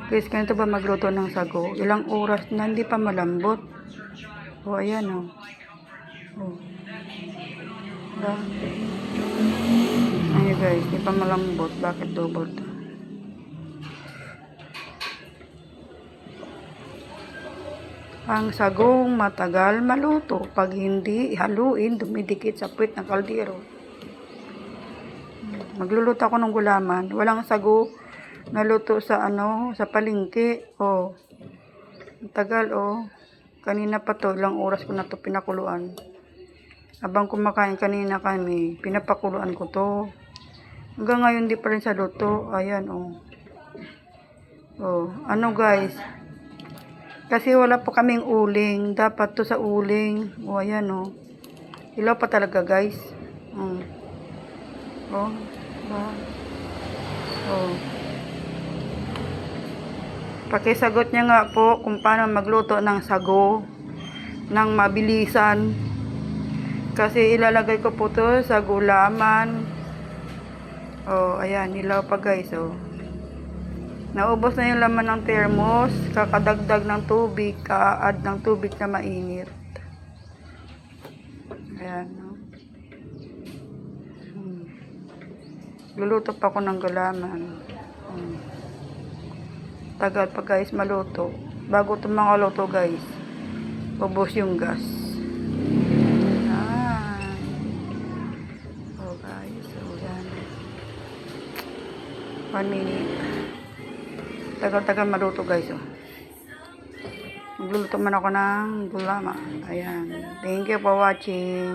Guys, ganito ba magluto ng sago? Ilang oras na hindi pa malambot. O, ayan o. O. Diba? Ayan guys, hindi pa malambot. Bakit double to? Ang sagong matagal maluto. Pag hindi haluin, dumidikit sa puwit ng kaldero. Magluluto ako ng gulaman. Walang sago naluto sa sa palengke. Oh. Tagal Kanina pa to, ilang oras ko na to pinakuluan. Habang kumakain kanina kami, pinapakuluan ko to. Hanggang ngayon di pa rin sa luto. Ayan guys. Kasi wala pa kaming uling. Dapat to sa uling. Ayan Ilaw pa talaga guys. Pakisagot niya nga po kung paano magluto ng sago ng mabilisan. Kasi ilalagay ko po to sa gulaman. Ayan, ilaw pa guys. Naubos na yung laman ng thermos. Kakadagdag ng tubig. Ka-add ng tubig na mainit. Ayan. Luluto pa ako ng gulaman. Tagal pa guys maluto. Bago ito mga luto guys, ubos yung gas. Guys, yan. 1 minute. Tagal-tagal maluto guys. Magluluto man ako ng gulaman. Ayan. Thank you for watching.